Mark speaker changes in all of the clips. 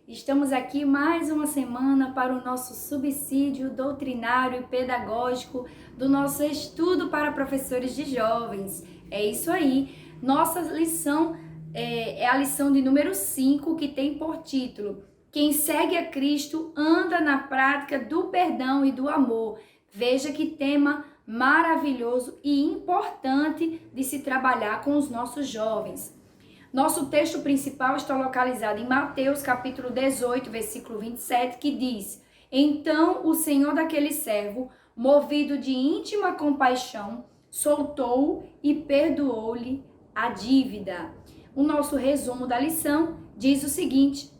Speaker 1: Estamos aqui mais uma semana para o nosso subsídio doutrinário e pedagógico do nosso estudo para professores de jovens. É isso aí. Nossa lição é a lição de número 5, que tem por título: Quem segue a Cristo anda na prática do perdão e do amor. Veja que tema maravilhoso e importante de se trabalhar com os nossos jovens. Nosso texto principal está localizado em Mateus, capítulo 18, versículo 27, que diz: Então o senhor daquele servo, movido de íntima compaixão, soltou-o e perdoou-lhe a dívida. O nosso resumo da lição diz o seguinte: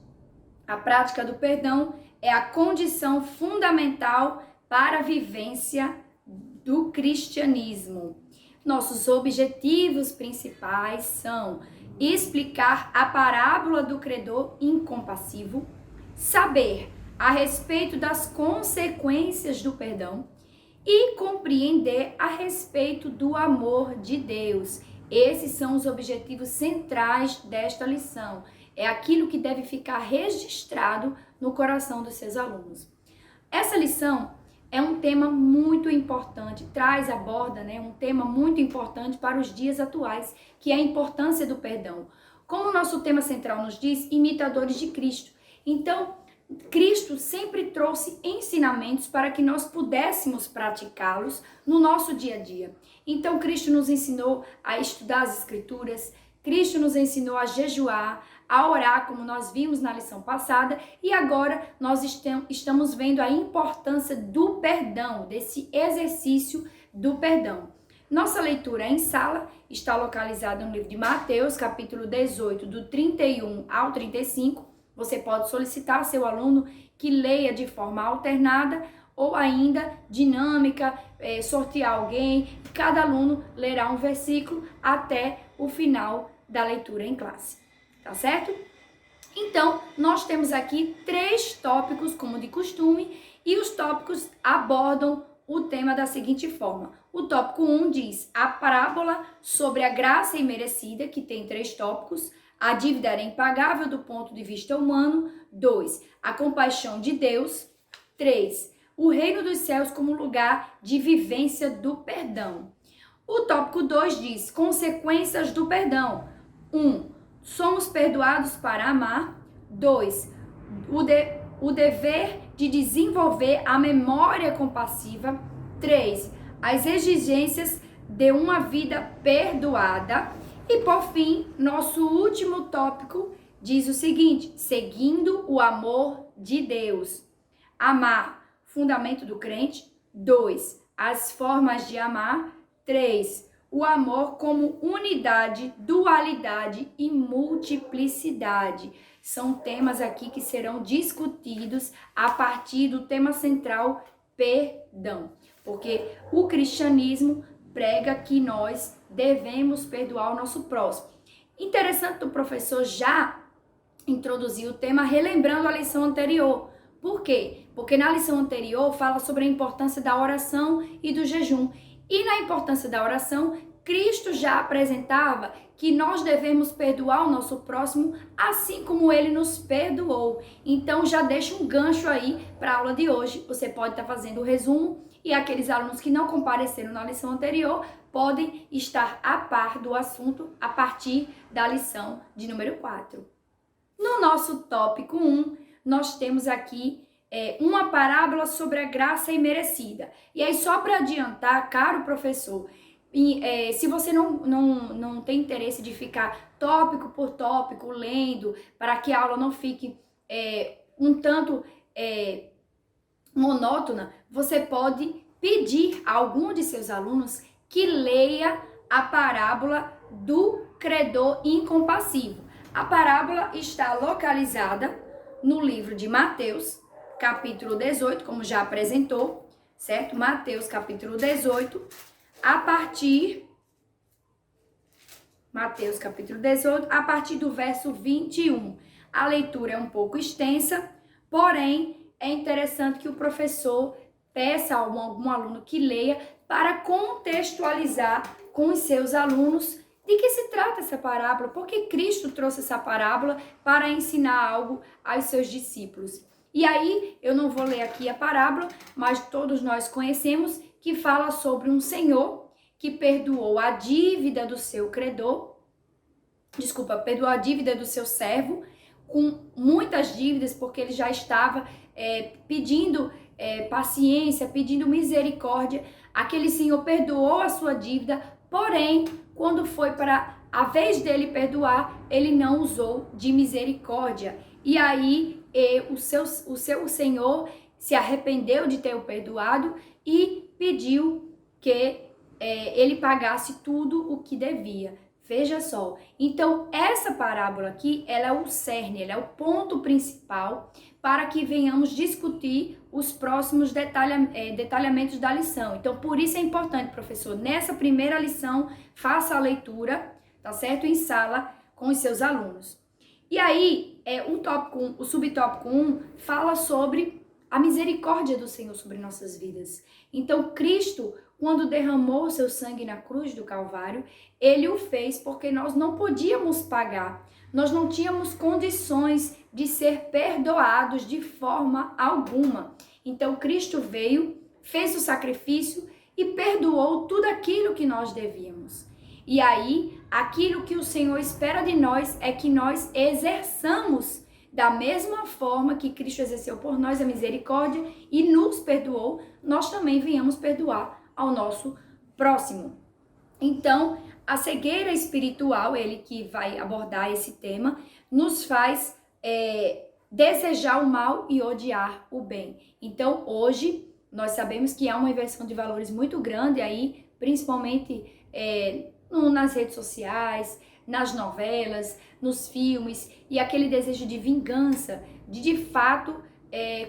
Speaker 1: a prática do perdão é a condição fundamental para a vivência do cristianismo. Nossos objetivos principais são explicar a parábola do credor incompassivo, saber a respeito das consequências do perdão e compreender a respeito do amor de Deus. Esses são os objetivos centrais desta lição. É aquilo que deve ficar registrado no coração dos seus alunos. Essa lição é um tema muito importante, aborda um tema muito importante para os dias atuais, que é a importância do perdão. Como o nosso tema central nos diz, imitadores de Cristo. Então, Cristo sempre trouxe ensinamentos para que nós pudéssemos praticá-los no nosso dia a dia. Então, Cristo nos ensinou a estudar as Escrituras, Cristo nos ensinou a jejuar, a orar, como nós vimos na lição passada, e agora nós estamos vendo a importância do perdão, desse exercício do perdão. Nossa leitura em sala está localizada no livro de Mateus, capítulo 18, do 31 ao 35. Você pode solicitar ao seu aluno que leia de forma alternada ou ainda dinâmica, sortear alguém. Cada aluno lerá um versículo até o final da leitura em classe. Tá certo? Então, nós temos aqui 3 tópicos, como de costume, e os tópicos abordam o tema da seguinte forma. O tópico 1 diz a parábola sobre a graça imerecida, que tem 3 tópicos. A dívida era impagável do ponto de vista humano. 2, a compaixão de Deus. 3, o reino dos céus como lugar de vivência do perdão. O tópico 2 diz consequências do perdão. 1, somos perdoados para amar. 2, o dever de desenvolver a memória compassiva. 3, as exigências de uma vida perdoada. E por fim, nosso último tópico diz o seguinte: seguindo o amor de Deus. Amar, fundamento do crente. 2, as formas de amar. 3, o amor como unidade, dualidade e multiplicidade. São temas aqui que serão discutidos a partir do tema central, perdão. Porque o cristianismo prega que nós devemos perdoar o nosso próximo. Interessante, o professor já introduziu o tema relembrando a lição anterior. Por quê? Porque na lição anterior fala sobre a importância da oração e do jejum. E na importância da oração, Cristo já apresentava que nós devemos perdoar o nosso próximo assim como ele nos perdoou. Então já deixa um gancho aí para a aula de hoje. Você pode estar fazendo o resumo e aqueles alunos que não compareceram na lição anterior podem estar a par do assunto a partir da lição de número 4. No nosso tópico 1, nós temos aqui uma parábola sobre a graça imerecida. E aí, só para adiantar, caro professor, se você não tem interesse de ficar tópico por tópico lendo, para que a aula não fique um tanto monótona, você pode pedir a algum de seus alunos que leia a parábola do credor incompassivo. A parábola está localizada no livro de Mateus, capítulo 18, como já apresentou, certo? Mateus, capítulo 18, a partir do verso 21. A leitura é um pouco extensa, porém é interessante que o professor peça a algum aluno que leia para contextualizar com os seus alunos De que se trata essa parábola? Por que Cristo trouxe essa parábola para ensinar algo aos seus discípulos? E aí, eu não vou ler aqui a parábola, mas todos nós conhecemos, que fala sobre um senhor que perdoou a dívida do seu credor, perdoou a dívida do seu servo, com muitas dívidas, porque ele já estava pedindo paciência, pedindo misericórdia. Aquele senhor perdoou a sua dívida, porém, quando foi para a vez dele perdoar, ele não usou de misericórdia. E aí, o seu senhor se arrependeu de ter o perdoado e pediu que ele pagasse tudo o que devia. Veja só, então essa parábola aqui, ela é o cerne, ela é o ponto principal para que venhamos discutir os próximos detalhamentos da lição. Então, por isso é importante, professor, nessa primeira lição, faça a leitura, tá certo? Em sala com os seus alunos. E aí, o subtópico 1 fala sobre a misericórdia do Senhor sobre nossas vidas. Então, Cristo, quando derramou seu sangue na cruz do Calvário, ele o fez porque nós não podíamos pagar. Nós não tínhamos condições de ser perdoados de forma alguma. Então, Cristo veio, fez o sacrifício e perdoou tudo aquilo que nós devíamos. E aí, aquilo que o Senhor espera de nós é que nós exerçamos da mesma forma que Cristo exerceu por nós a misericórdia e nos perdoou, nós também venhamos perdoar ao nosso próximo. Então, a cegueira espiritual, ele que vai abordar esse tema, nos faz desejar o mal e odiar o bem. Então, hoje, nós sabemos que há uma inversão de valores muito grande aí, principalmente nas redes sociais, nas novelas, nos filmes, e aquele desejo de vingança, de fato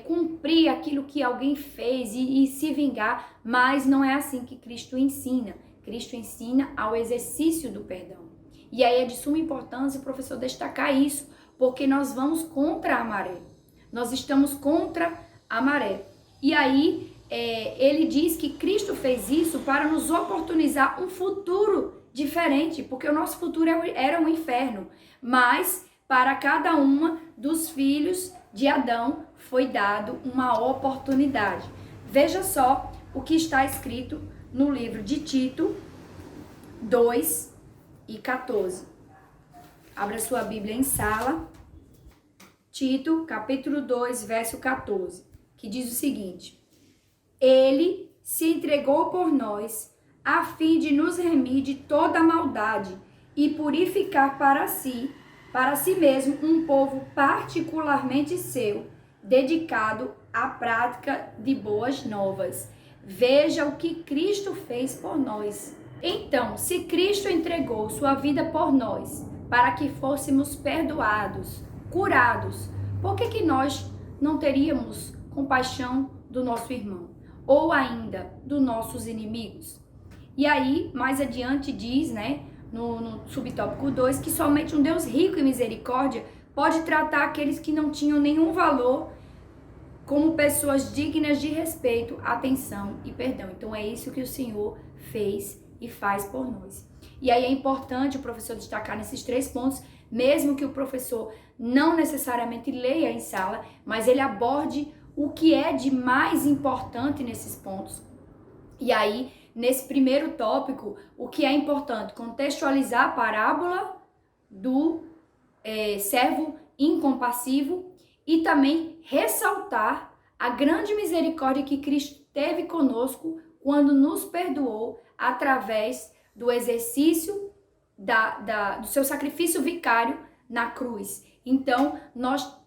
Speaker 1: cumprir aquilo que alguém fez e se vingar, mas não é assim que Cristo ensina. Cristo ensina ao exercício do perdão. E aí é de suma importância o professor destacar isso, porque nós vamos contra a maré. Nós estamos contra a maré. E aí ele diz que Cristo fez isso para nos oportunizar um futuro diferente, porque o nosso futuro era um inferno, mas para cada uma dos filhos de Adão foi dado uma oportunidade. Veja só o que está escrito no livro de Tito 2:14. Abra sua Bíblia em sala. Tito, capítulo 2, verso 14, que diz o seguinte: Ele se entregou por nós a fim de nos remir de toda maldade e purificar para si mesmo um povo particularmente seu, dedicado à prática de boas novas. Veja o que Cristo fez por nós. Então, se Cristo entregou sua vida por nós, para que fôssemos perdoados, curados, por que nós não teríamos compaixão do nosso irmão? Ou ainda, dos nossos inimigos? E aí, mais adiante diz, no subtópico 2, que somente um Deus rico em misericórdia pode tratar aqueles que não tinham nenhum valor como pessoas dignas de respeito, atenção e perdão. Então é isso que o Senhor fez e faz por nós. E aí é importante o professor destacar nesses 3 pontos, mesmo que o professor não necessariamente leia em sala, mas ele aborde o que é de mais importante nesses pontos. E aí, nesse primeiro tópico, o que é importante? Contextualizar a parábola do servo incompassivo e também ressaltar a grande misericórdia que Cristo teve conosco quando nos perdoou através do exercício do seu sacrifício vicário na cruz. Então, nós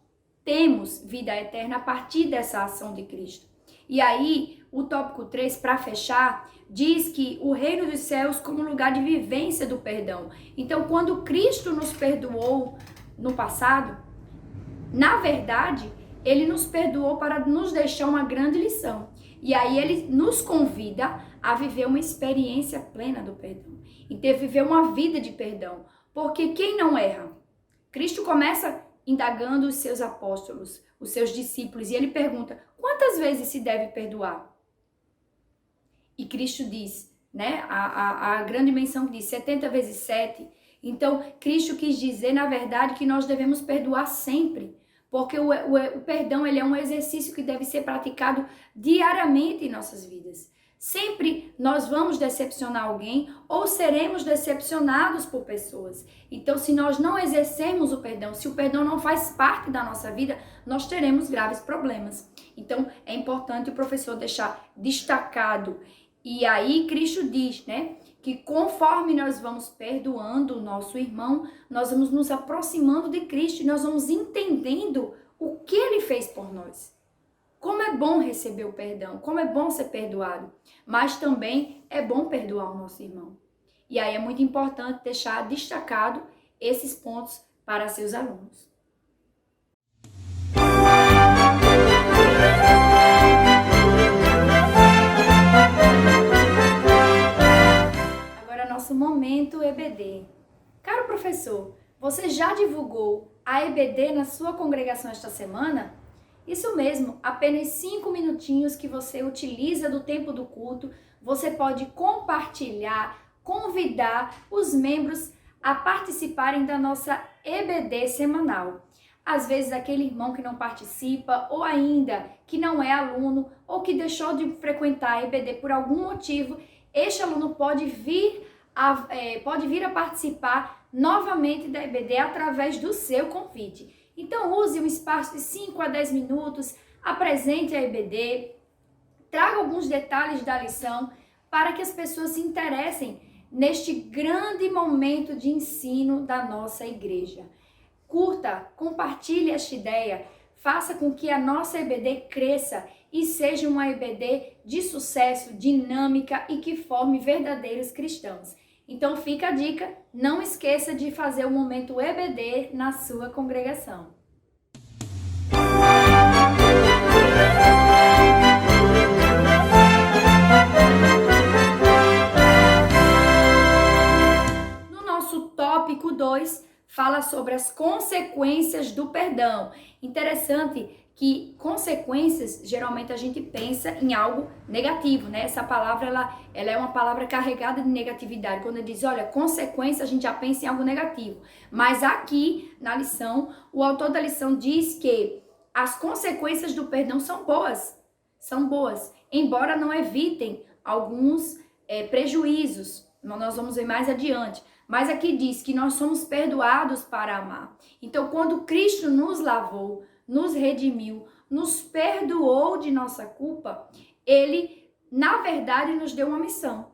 Speaker 1: temos vida eterna a partir dessa ação de Cristo. E aí, o tópico 3, para fechar, diz que o reino dos céus como lugar de vivência do perdão. Então, quando Cristo nos perdoou no passado, na verdade, ele nos perdoou para nos deixar uma grande lição. E aí ele nos convida a viver uma experiência plena do perdão. Então, viver uma vida de perdão. Porque quem não erra? Cristo começa indagando os seus apóstolos, os seus discípulos, e ele pergunta: quantas vezes se deve perdoar? E Cristo diz: né? A grande menção que diz 70 vezes 7. Então, Cristo quis dizer, na verdade, que nós devemos perdoar sempre. Porque o perdão ele é um exercício que deve ser praticado diariamente em nossas vidas. Sempre nós vamos decepcionar alguém ou seremos decepcionados por pessoas. Então, se nós não exercermos o perdão, se o perdão não faz parte da nossa vida, nós teremos graves problemas. Então, é importante o professor deixar destacado. E aí, Cristo diz, né, que conforme nós vamos perdoando o nosso irmão, nós vamos nos aproximando de Cristo e nós vamos entendendo o que ele fez por nós. Como é bom receber o perdão, como é bom ser perdoado, mas também é bom perdoar o nosso irmão. E aí é muito importante deixar destacado esses pontos para seus alunos. Agora nosso momento EBD. Caro professor, você já divulgou a EBD na sua congregação esta semana? Isso mesmo, apenas 5 minutinhos que você utiliza do tempo do culto, você pode compartilhar, convidar os membros a participarem da nossa EBD semanal. Às vezes aquele irmão que não participa, ou ainda que não é aluno, ou que deixou de frequentar a EBD por algum motivo, este aluno pode vir a participar novamente da EBD através do seu convite. Então use um espaço de 5 a 10 minutos, apresente a EBD, traga alguns detalhes da lição para que as pessoas se interessem neste grande momento de ensino da nossa igreja. Curta, compartilhe esta ideia, faça com que a nossa EBD cresça e seja uma EBD de sucesso, dinâmica e que forme verdadeiros cristãos. Então fica a dica, não esqueça de fazer o momento EBD na sua congregação. No nosso tópico 2, fala sobre as consequências do perdão. Interessante que consequências, geralmente a gente pensa em algo negativo, né? Essa palavra, ela é uma palavra carregada de negatividade. Quando diz, olha, consequência, a gente já pensa em algo negativo. Mas aqui, na lição, o autor da lição diz que as consequências do perdão são boas, embora não evitem alguns prejuízos. Nós vamos ver mais adiante. Mas aqui diz que nós somos perdoados para amar. Então, quando Cristo nos lavou, nos redimiu, nos perdoou de nossa culpa, ele, na verdade, nos deu uma missão.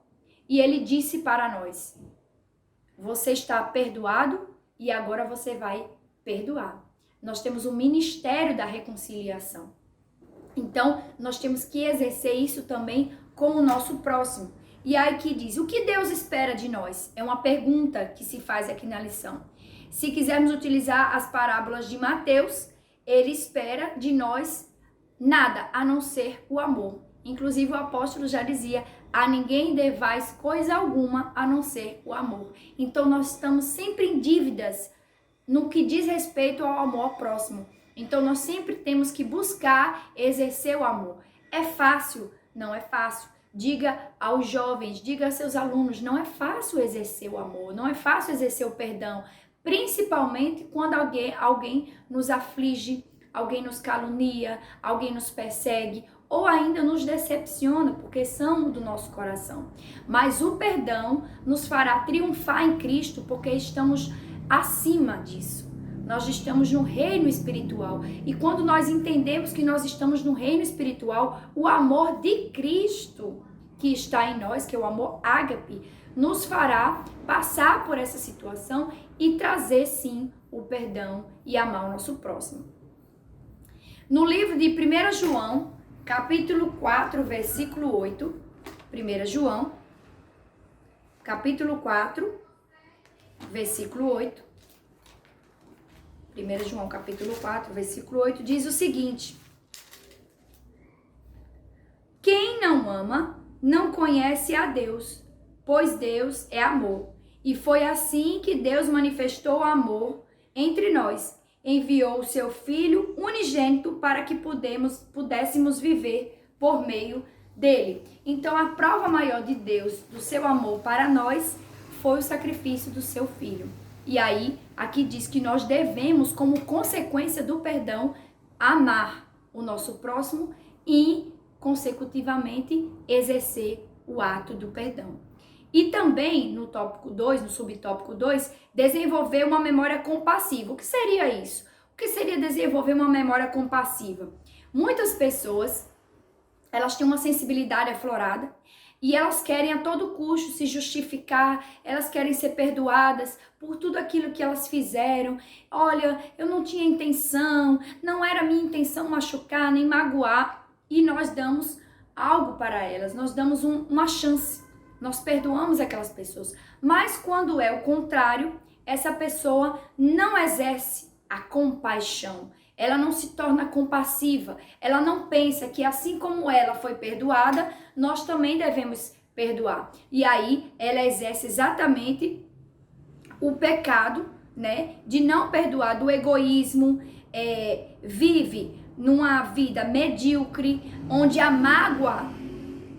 Speaker 1: E ele disse para nós, você está perdoado e agora você vai perdoar. Nós temos o ministério da reconciliação. Então, nós temos que exercer isso também com o nosso próximo. E aí que diz, o que Deus espera de nós? É uma pergunta que se faz aqui na lição. Se quisermos utilizar as parábolas de Mateus, ele espera de nós nada a não ser o amor. Inclusive o apóstolo já dizia, a ninguém devais coisa alguma a não ser o amor. Então nós estamos sempre em dívidas no que diz respeito ao amor ao próximo. Então nós sempre temos que buscar exercer o amor. É fácil? Não é fácil. Diga aos jovens, diga a seus alunos, não é fácil exercer o amor, não é fácil exercer o perdão, principalmente quando alguém nos aflige, alguém nos calunia, alguém nos persegue ou ainda nos decepciona, porque são do nosso coração. Mas o perdão nos fará triunfar em Cristo, porque estamos acima disso. Nós estamos no reino espiritual. E quando nós entendemos que nós estamos no reino espiritual, o amor de Cristo que está em nós, que é o amor ágape, nos fará passar por essa situação e trazer sim o perdão e amar o nosso próximo. No livro de 1 João, capítulo 4, versículo 8, 1 João, capítulo 4, versículo 8, 1 João, capítulo 4, versículo 8, diz o seguinte: quem não ama, não conhece a Deus, pois Deus é amor. E foi assim que Deus manifestou o amor entre nós. Enviou o seu Filho unigênito para que pudéssemos viver por meio dele. Então a prova maior de Deus, do seu amor para nós, foi o sacrifício do seu filho. E aí, aqui diz que nós devemos, como consequência do perdão, amar o nosso próximo e, consecutivamente, exercer o ato do perdão. E também, no tópico 2, no subtópico 2, desenvolver uma memória compassiva. O que seria isso? O que seria desenvolver uma memória compassiva? Muitas pessoas, elas têm uma sensibilidade aflorada e elas querem a todo custo se justificar, elas querem ser perdoadas por tudo aquilo que elas fizeram. Olha, eu não tinha intenção, não era minha intenção machucar nem magoar. E nós damos algo para elas, nós damos uma chance, nós perdoamos aquelas pessoas. Mas quando é o contrário, essa pessoa não exerce a compaixão. Ela não se torna compassiva, ela não pensa que assim como ela foi perdoada, nós também devemos perdoar. E aí ela exerce exatamente o pecado, né, de não perdoar, do egoísmo, vive numa vida medíocre, onde a mágoa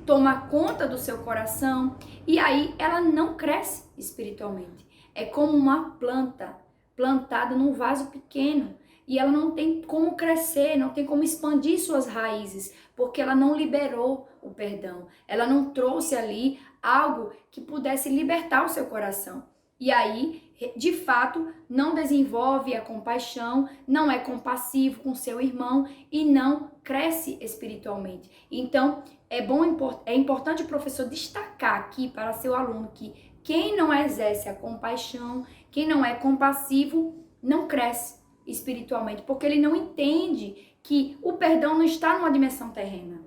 Speaker 1: toma conta do seu coração, e aí ela não cresce espiritualmente. É como uma planta plantada num vaso pequeno. E ela não tem como crescer, não tem como expandir suas raízes, porque ela não liberou o perdão. Ela não trouxe ali algo que pudesse libertar o seu coração. E aí, de fato, não desenvolve a compaixão, não é compassivo com seu irmão e não cresce espiritualmente. Então, é importante o professor destacar aqui para seu aluno que quem não exerce a compaixão, quem não é compassivo, não cresce espiritualmente, porque ele não entende que o perdão não está numa dimensão terrena.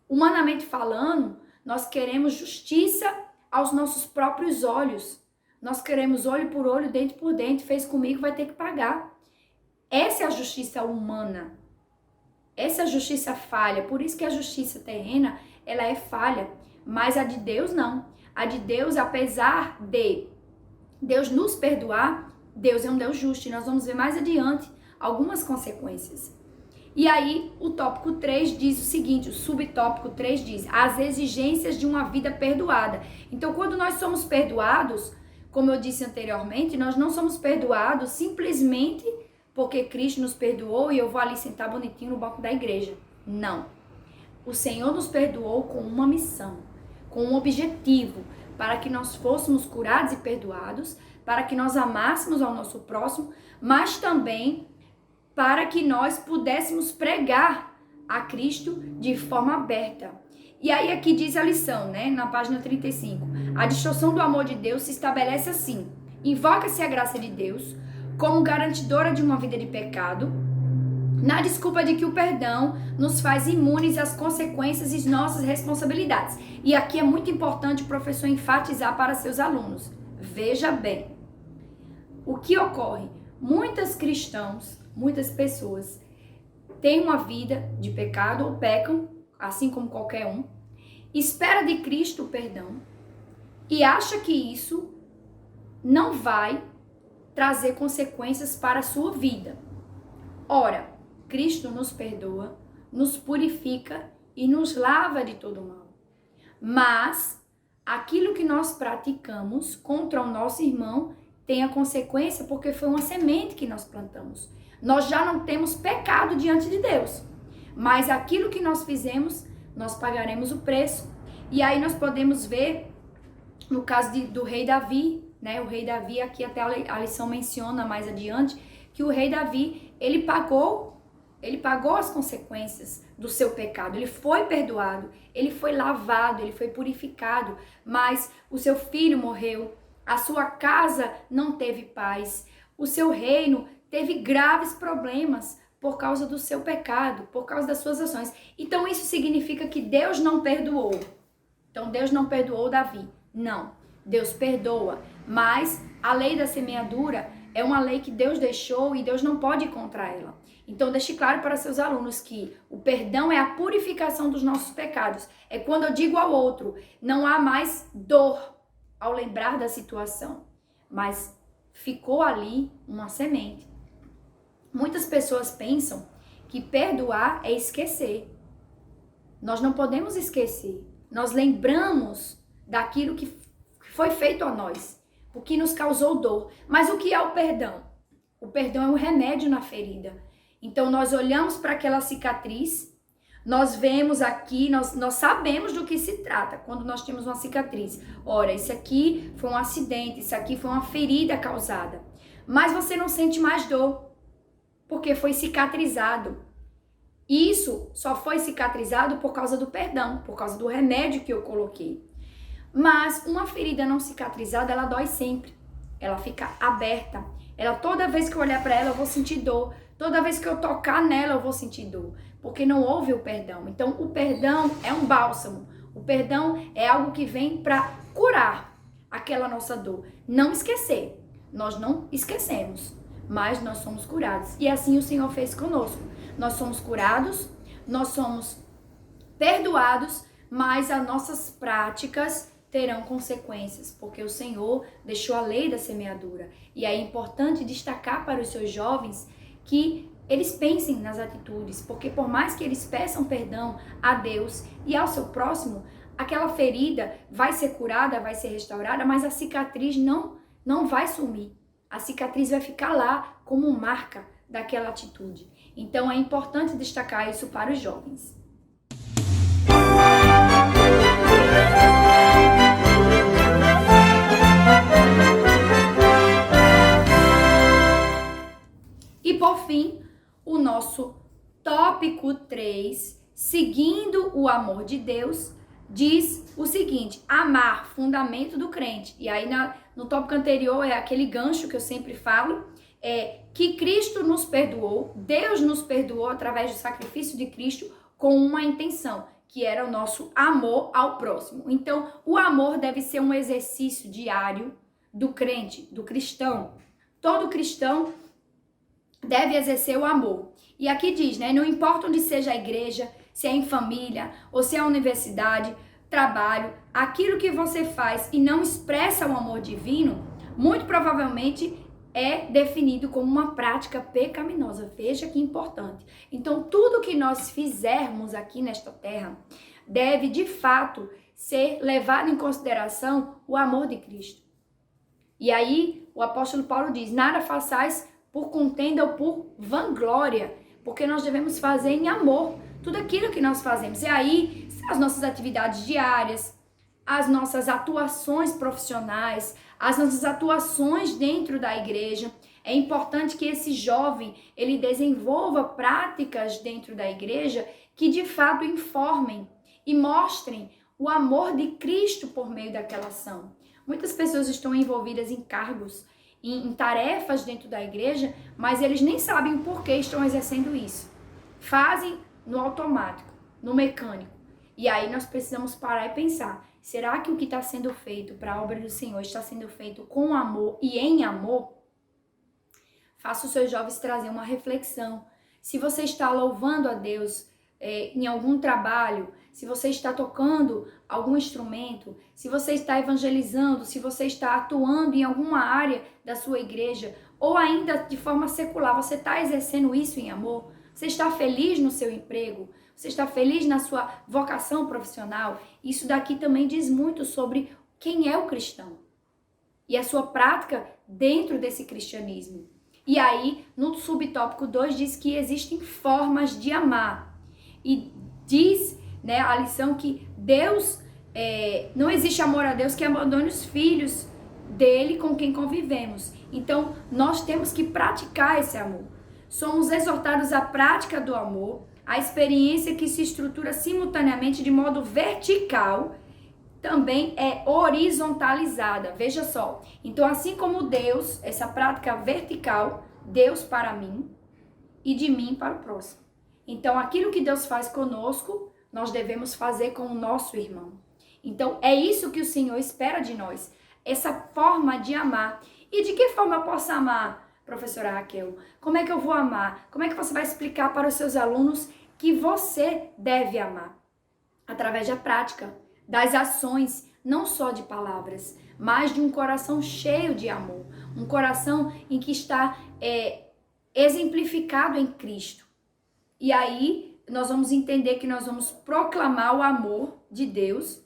Speaker 1: Humanamente falando, nós queremos justiça aos nossos próprios olhos. Nós queremos olho por olho, dente por dente, fez comigo, vai ter que pagar. Essa é a justiça humana. Essa é a justiça falha. Por isso que a justiça terrena, ela é falha. Mas a de Deus não. A de Deus, apesar de Deus nos perdoar, Deus é um Deus justo e nós vamos ver mais adiante algumas consequências. E aí o tópico 3 diz o seguinte, o subtópico 3 diz, as exigências de uma vida perdoada. Então quando nós somos perdoados, como eu disse anteriormente, nós não somos perdoados simplesmente porque Cristo nos perdoou e eu vou ali sentar bonitinho no banco da igreja. Não. O Senhor nos perdoou com uma missão, com um objetivo, para que nós fôssemos curados e perdoados, para que nós amássemos ao nosso próximo, mas também para que nós pudéssemos pregar a Cristo de forma aberta. E aí aqui diz a lição, né, na página 35. A distorção do amor de Deus se estabelece assim. Invoca-se a graça de Deus como garantidora de uma vida de pecado, na desculpa de que o perdão nos faz imunes às consequências e nossas responsabilidades. E aqui é muito importante o professor enfatizar para seus alunos. Veja bem, o que ocorre? Muitos cristãos, muitas pessoas têm uma vida de pecado ou pecam, assim como qualquer um, espera de Cristo o perdão e acha que isso não vai trazer consequências para a sua vida. Ora, Cristo nos perdoa, nos purifica e nos lava de todo mal. Mas aquilo que nós praticamos contra o nosso irmão tem a consequência porque foi uma semente que nós plantamos. Nós já não temos pecado diante de Deus, mas aquilo que nós fizemos, nós pagaremos o preço. E aí nós podemos ver, no caso do rei Davi, né? O rei Davi, aqui até a lição menciona mais adiante, que o rei Davi, ele pagou as consequências do seu pecado, ele foi perdoado, ele foi lavado, ele foi purificado, mas o seu filho morreu, a sua casa não teve paz, o seu reino teve graves problemas por causa do seu pecado, por causa das suas ações. Então isso significa que Deus não perdoou. Então Deus não perdoou Davi. Não, Deus perdoa, mas a lei da semeadura é uma lei que Deus deixou e Deus não pode ir contra ela. Então deixe claro para seus alunos que o perdão é a purificação dos nossos pecados. É quando eu digo ao outro, não há mais dor ao lembrar da situação, mas ficou ali uma semente. Muitas pessoas pensam que perdoar é esquecer. Nós não podemos esquecer. Nós lembramos daquilo que foi feito a nós, o que nos causou dor. Mas o que é o perdão? O perdão é um remédio na ferida. Então nós olhamos para aquela cicatriz, nós vemos aqui, nós sabemos do que se trata quando nós temos uma cicatriz. Ora, isso aqui foi um acidente, isso aqui foi uma ferida causada. Mas você não sente mais dor, porque foi cicatrizado. Isso só foi cicatrizado por causa do perdão, por causa do remédio que eu coloquei. Mas uma ferida não cicatrizada, ela dói sempre. Ela fica aberta. Toda vez que eu olhar para ela, eu vou sentir dor. Toda vez que eu tocar nela, eu vou sentir dor. Porque não houve o perdão. Então, o perdão é um bálsamo. O perdão é algo que vem para curar aquela nossa dor. Não esquecer. Nós não esquecemos, mas nós somos curados. E assim o Senhor fez conosco. Nós somos curados, nós somos perdoados, mas as nossas práticas terão consequências, porque o Senhor deixou a lei da semeadura. E é importante destacar para os seus jovens que eles pensem nas atitudes, porque por mais que eles peçam perdão a Deus e ao seu próximo, aquela ferida vai ser curada, vai ser restaurada, mas a cicatriz não vai sumir. A cicatriz vai ficar lá como marca daquela atitude. Então é importante destacar isso para os jovens. E por fim, o nosso tópico 3, seguindo o amor de Deus, diz o seguinte: amar, fundamento do crente. E aí no tópico anterior é aquele gancho que eu sempre falo, que Cristo nos perdoou, Deus nos perdoou através do sacrifício de Cristo com uma intenção, que era o nosso amor ao próximo. Então, o amor deve ser um exercício diário do crente, do cristão. Todo cristão deve exercer o amor. E aqui diz, né? Não importa onde seja a igreja, se é em família, ou se é a universidade, trabalho, aquilo que você faz e não expressa o amor divino, muito provavelmente é definido como uma prática pecaminosa. Veja que importante. Então, tudo que nós fizermos aqui nesta terra deve, de fato, ser levado em consideração o amor de Cristo. E aí, o apóstolo Paulo diz: nada façais por contenda ou por vanglória, porque nós devemos fazer em amor tudo aquilo que nós fazemos. E aí, as nossas atividades diárias, as nossas atuações profissionais, as nossas atuações dentro da igreja. É importante que esse jovem, ele desenvolva práticas dentro da igreja que de fato informem e mostrem o amor de Cristo por meio daquela ação. Muitas pessoas estão envolvidas em cargos, em tarefas dentro da igreja, mas eles nem sabem por que estão exercendo isso. Fazem no automático, no mecânico. E aí nós precisamos parar e pensar: será que o que está sendo feito para a obra do Senhor está sendo feito com amor e em amor? Faça os seus jovens trazer uma reflexão. Se você está louvando a Deus em algum trabalho, se você está tocando algum instrumento, se você está evangelizando, se você está atuando em alguma área da sua igreja, ou ainda de forma secular, você está exercendo isso em amor? Você está feliz no seu emprego? Você está feliz na sua vocação profissional? Isso daqui também diz muito sobre quem é o cristão e a sua prática dentro desse cristianismo. E aí, no subtópico 2, diz que existem formas de amar. E diz, né, a lição que Deus, não existe amor a Deus que abandone os filhos dele com quem convivemos. Então, nós temos que praticar esse amor. Somos exortados à prática do amor, a experiência que se estrutura simultaneamente de modo vertical, também é horizontalizada. Veja só. Então, assim como Deus, essa prática vertical, Deus para mim e de mim para o próximo. Então, aquilo que Deus faz conosco, nós devemos fazer com o nosso irmão. Então, é isso que o Senhor espera de nós. Essa forma de amar. E de que forma eu posso amar, professora Raquel? Como é que eu vou amar? Como é que você vai explicar para os seus alunos que você deve amar? Através da prática, das ações, não só de palavras, mas de um coração cheio de amor. Um coração em que está exemplificado em Cristo. E aí, nós vamos entender que nós vamos proclamar o amor de Deus,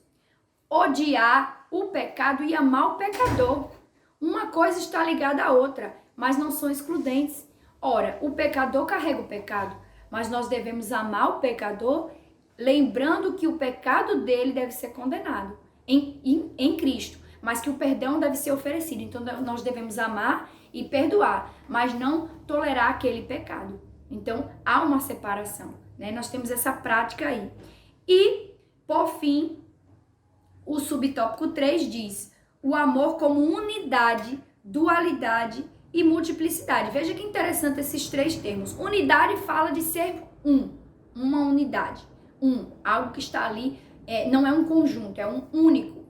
Speaker 1: odiar o pecado e amar o pecador. Uma coisa está ligada à outra, mas não são excludentes. Ora, o pecador carrega o pecado, mas nós devemos amar o pecador, lembrando que o pecado dele deve ser condenado em Cristo, mas que o perdão deve ser oferecido. Então nós devemos amar e perdoar, mas não tolerar aquele pecado. Então há uma separação, né? Nós temos essa prática aí. E, por fim, o subtópico 3 diz: o amor como unidade, dualidade e multiplicidade. Veja que interessante esses três termos. Unidade fala de ser uma unidade. Algo que está ali, não é um conjunto, é um único.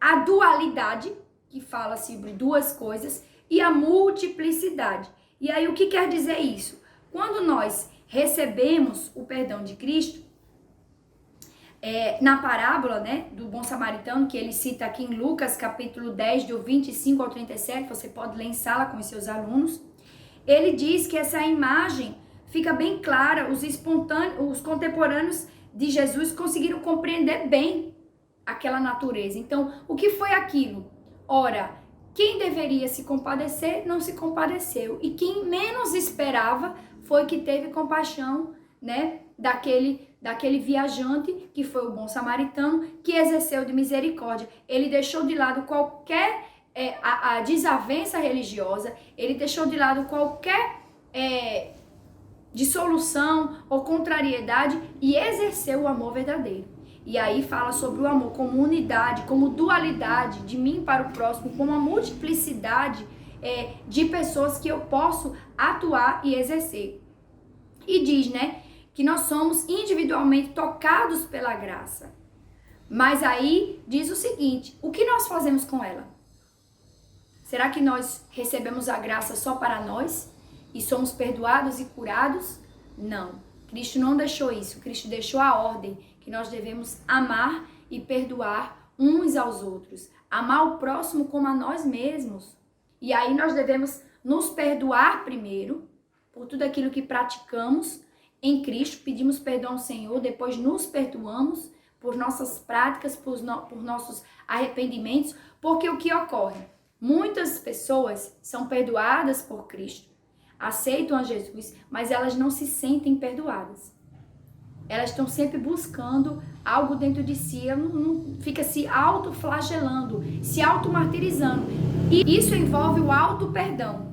Speaker 1: A dualidade, que fala sobre duas coisas, e a multiplicidade. E aí o que quer dizer isso? Quando nós recebemos o perdão de Cristo, na parábola, né, do bom samaritano, que ele cita aqui em Lucas, capítulo 10, do 25 ao 37, você pode ler em sala com os seus alunos, ele diz que essa imagem fica bem clara, os contemporâneos de Jesus conseguiram compreender bem aquela natureza. Então, o que foi aquilo? Ora, quem deveria se compadecer, não se compadeceu, e quem menos esperava foi que teve compaixão, né, daquele viajante, que foi o bom samaritano, que exerceu de misericórdia. Ele deixou de lado qualquer a desavença religiosa, ele deixou de lado qualquer dissolução ou contrariedade e exerceu o amor verdadeiro. E aí fala sobre o amor como unidade, como dualidade de mim para o próximo, como uma multiplicidade de pessoas que eu posso atuar e exercer. E diz, né, que nós somos individualmente tocados pela graça. Mas aí diz o seguinte: o que nós fazemos com ela? Será que nós recebemos a graça só para nós e somos perdoados e curados? Não. Cristo não deixou isso. Cristo deixou a ordem que nós devemos amar e perdoar uns aos outros. Amar o próximo como a nós mesmos. E aí nós devemos nos perdoar primeiro por tudo aquilo que praticamos em Cristo, pedimos perdão ao Senhor, depois nos perdoamos por nossas práticas, por nossos arrependimentos, porque o que ocorre? Muitas pessoas são perdoadas por Cristo, aceitam a Jesus, mas elas não se sentem perdoadas. Elas estão sempre buscando algo dentro de si, fica se autoflagelando, se automartirizando. E isso envolve o auto-perdão.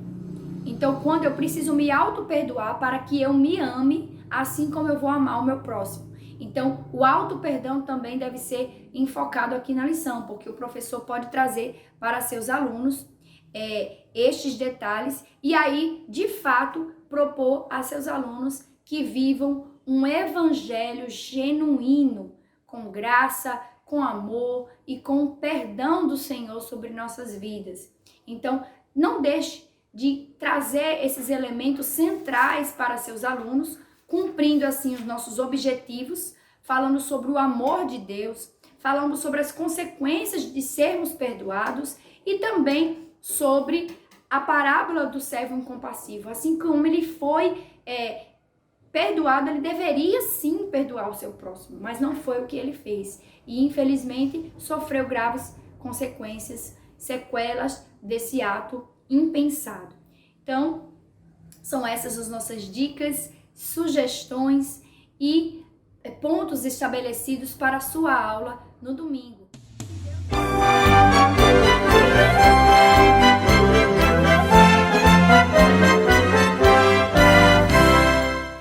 Speaker 1: Então, quando eu preciso me auto-perdoar para que eu me ame, assim como eu vou amar o meu próximo. Então, o auto-perdão também deve ser enfocado aqui na lição, porque o professor pode trazer para seus alunos estes detalhes e aí, de fato, propor a seus alunos que vivam um evangelho genuíno, com graça, com amor e com o perdão do Senhor sobre nossas vidas. Então, não deixe de trazer esses elementos centrais para seus alunos, cumprindo assim os nossos objetivos, falando sobre o amor de Deus, falando sobre as consequências de sermos perdoados e também sobre a parábola do servo incompassivo. Assim como ele foi perdoado, ele deveria sim perdoar o seu próximo, mas não foi o que ele fez. E infelizmente sofreu graves consequências, sequelas desse ato impensado. Então, são essas as nossas dicas, sugestões e pontos estabelecidos para a sua aula no domingo.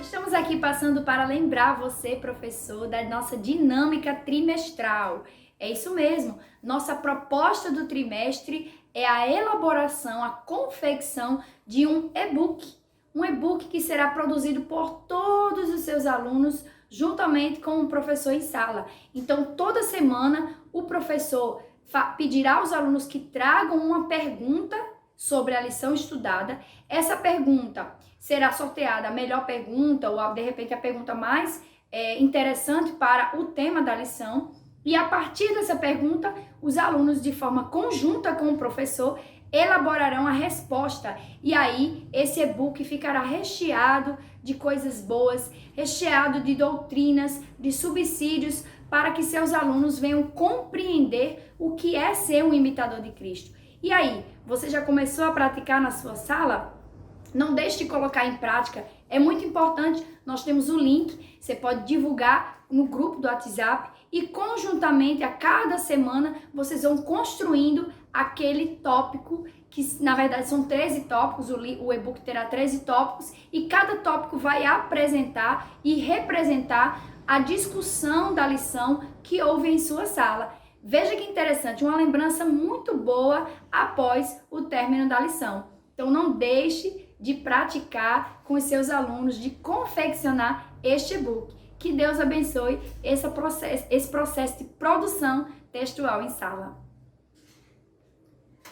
Speaker 1: Estamos aqui passando para lembrar você, professor, da nossa dinâmica trimestral. É isso mesmo, nossa proposta do trimestre é a elaboração, a confecção de um e-book que será produzido por todos os seus alunos juntamente com o professor em sala. Então, toda semana o professor pedirá aos alunos que tragam uma pergunta sobre a lição estudada. Essa pergunta será sorteada, a melhor pergunta ou de repente a pergunta mais interessante para o tema da lição. E a partir dessa pergunta, os alunos, de forma conjunta com o professor, elaborarão a resposta. E aí, esse e-book ficará recheado de coisas boas, recheado de doutrinas, de subsídios, para que seus alunos venham compreender o que é ser um imitador de Cristo. E aí, você já começou a praticar na sua sala? Não deixe de colocar em prática, é muito importante. Nós temos o link, você pode divulgar no grupo do WhatsApp e conjuntamente a cada semana vocês vão construindo aquele tópico, que na verdade são 13 tópicos, o e-book terá 13 tópicos e cada tópico vai apresentar e representar a discussão da lição que houve em sua sala. Veja que interessante, uma lembrança muito boa após o término da lição. Então não deixe de praticar com os seus alunos, de confeccionar este e-book. Que Deus abençoe esse processo de produção textual em sala.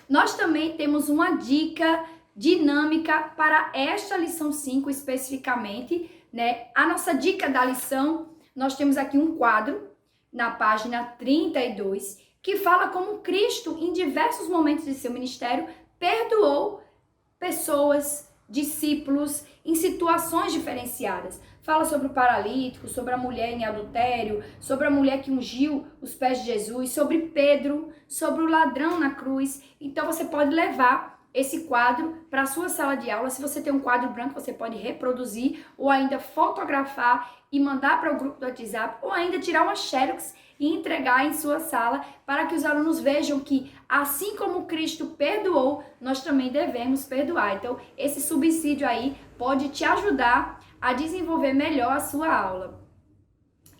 Speaker 1: Nós também temos uma dica dinâmica para esta lição 5 especificamente, né? A nossa dica da lição, nós temos aqui um quadro na página 32 que fala como Cristo, em diversos momentos de seu ministério, perdoou pessoas, discípulos, em situações diferenciadas. Fala sobre o paralítico, sobre a mulher em adultério, sobre a mulher que ungiu os pés de Jesus, sobre Pedro, sobre o ladrão na cruz. Então você pode levar esse quadro para a sua sala de aula. Se você tem um quadro branco, você pode reproduzir ou ainda fotografar e mandar para o grupo do WhatsApp ou ainda tirar uma xerox e entregar em sua sala para que os alunos vejam que, assim como Cristo perdoou, nós também devemos perdoar. Então, esse subsídio aí pode te ajudar a desenvolver melhor a sua aula.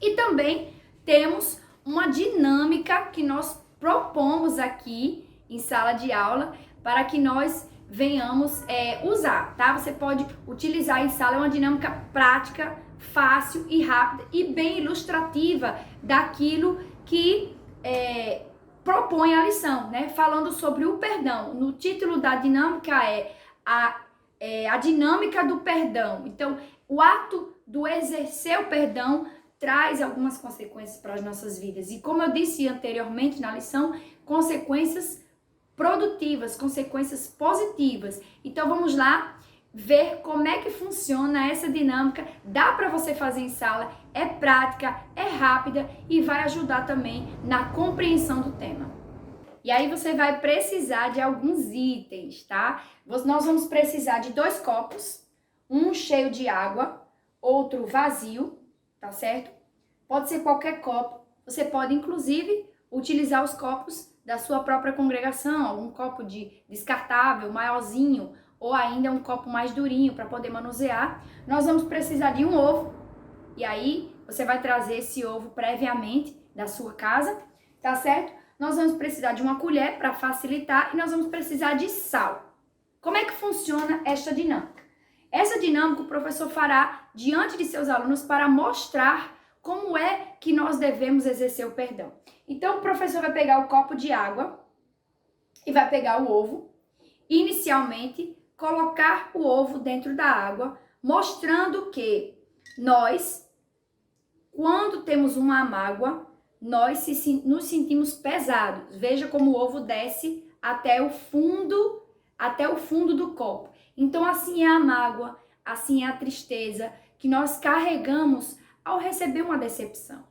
Speaker 1: E também temos uma dinâmica que nós propomos aqui em sala de aula para que nós venhamos usar, tá? Você pode utilizar em sala, é uma dinâmica prática, fácil e rápida e bem ilustrativa daquilo que propõe a lição, né? Falando sobre o perdão. No título da dinâmica a dinâmica do perdão. Então, o ato do exercer o perdão traz algumas consequências para as nossas vidas. E como eu disse anteriormente na lição, consequências produtivas, consequências positivas. Então, vamos lá ver como é que funciona essa dinâmica. Dá para você fazer em sala, é prática, é rápida e vai ajudar também na compreensão do tema. E aí você vai precisar de alguns itens, tá? Nós vamos precisar de 2 copos, um cheio de água, outro vazio, tá certo? Pode ser qualquer copo. Você pode, inclusive, utilizar os copos da sua própria congregação, algum copo descartável, maiorzinho, ou ainda um copo mais durinho para poder manusear. Nós vamos precisar de um ovo, e aí você vai trazer esse ovo previamente da sua casa, tá certo? Nós vamos precisar de uma colher para facilitar e nós vamos precisar de sal. Como é que funciona esta dinâmica? Essa dinâmica o professor fará diante de seus alunos para mostrar como é que nós devemos exercer o perdão. Então o professor vai pegar o copo de água e vai pegar o ovo, inicialmente colocar o ovo dentro da água, mostrando que nós, quando temos uma mágoa, nós nos sentimos pesados. Veja como o ovo desce até o fundo do copo. Então assim é a mágoa, assim é a tristeza que nós carregamos ao receber uma decepção.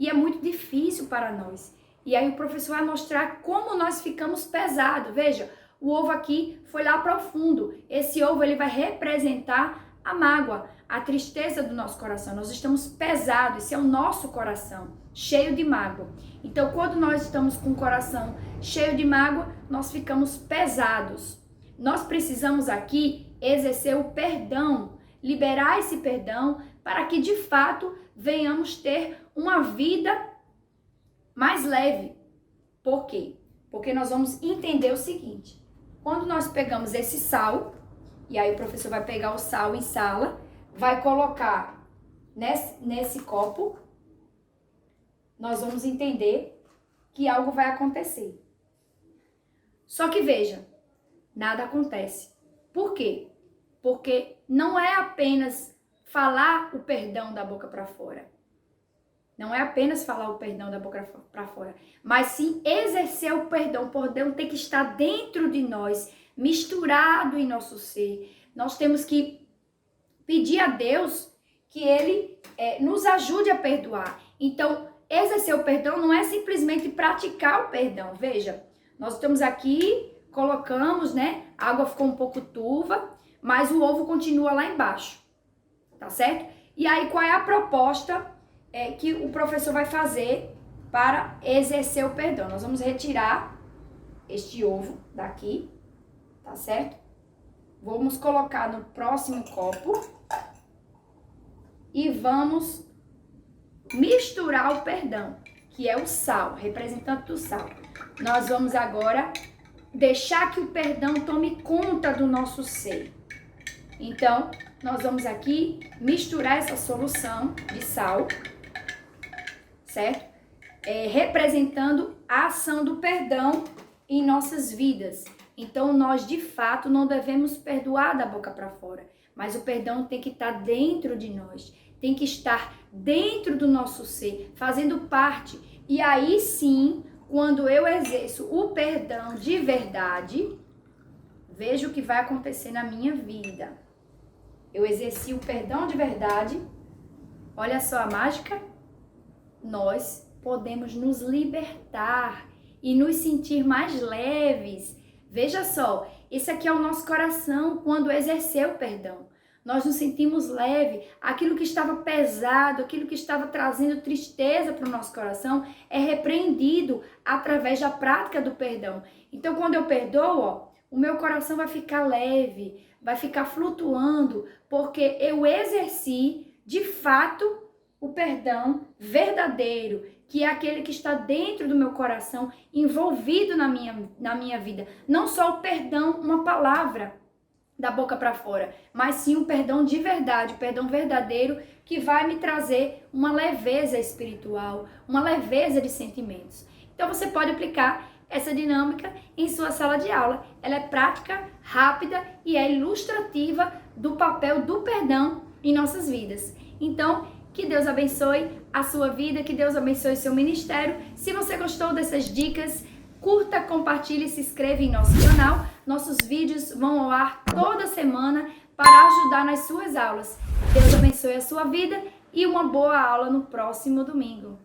Speaker 1: E é muito difícil para nós. E aí o professor vai mostrar como nós ficamos pesados. Veja, o ovo aqui foi lá para o fundo. Esse ovo ele vai representar a mágoa, a tristeza do nosso coração. Nós estamos pesados, esse é o nosso coração, cheio de mágoa. Então, quando nós estamos com o coração cheio de mágoa, nós ficamos pesados. Nós precisamos aqui exercer o perdão, liberar esse perdão para que, de fato, venhamos ter uma vida mais leve. Por quê? Porque nós vamos entender o seguinte: quando nós pegamos esse sal, e aí o professor vai pegar o sal em sala, vai colocar nesse copo, nós vamos entender que algo vai acontecer. Só que veja, nada acontece. Por quê? Porque não é apenas falar o perdão da boca para fora. Não é apenas falar o perdão da boca para fora, mas sim exercer o perdão. O perdão tem que estar dentro de nós, misturado em nosso ser. Nós temos que pedir a Deus que Ele nos ajude a perdoar. Então, exercer o perdão não é simplesmente praticar o perdão. Veja, nós estamos aqui, colocamos, né? A água ficou um pouco turva, mas o ovo continua lá embaixo, tá certo? E aí, qual é a proposta que o professor vai fazer para exercer o perdão? Nós vamos retirar este ovo daqui, tá certo? Vamos colocar no próximo copo e vamos misturar o perdão, que é o sal, representante do sal. Nós vamos agora deixar que o perdão tome conta do nosso ser. Então, nós vamos aqui misturar essa solução de sal, certo? Representando a ação do perdão em nossas vidas. Então, nós de fato não devemos perdoar da boca para fora, mas o perdão tem que estar dentro de nós, tem que estar dentro do nosso ser, fazendo parte. E aí sim, quando eu exerço o perdão de verdade, veja o que vai acontecer na minha vida. Eu exerci o perdão de verdade, olha só a mágica, nós podemos nos libertar e nos sentir mais leves. Veja só, esse aqui é o nosso coração quando exerceu o perdão. Nós nos sentimos leve, aquilo que estava pesado, aquilo que estava trazendo tristeza para o nosso coração é repreendido através da prática do perdão. Então, quando eu perdoo, o meu coração vai ficar leve, vai ficar flutuando, porque eu exerci de fato o perdão verdadeiro, que é aquele que está dentro do meu coração, envolvido na minha vida. Não só o perdão, uma palavra da boca para fora, mas sim um perdão de verdade, um perdão verdadeiro que vai me trazer uma leveza espiritual, uma leveza de sentimentos. Então você pode aplicar essa dinâmica em sua sala de aula. Ela é prática, rápida e é ilustrativa do papel do perdão em nossas vidas. Então, que Deus abençoe a sua vida, que Deus abençoe o seu ministério. Se você gostou dessas dicas, curta, compartilhe e se inscreva em nosso canal. Nossos vídeos vão ao ar toda semana para ajudar nas suas aulas. Deus abençoe a sua vida e uma boa aula no próximo domingo.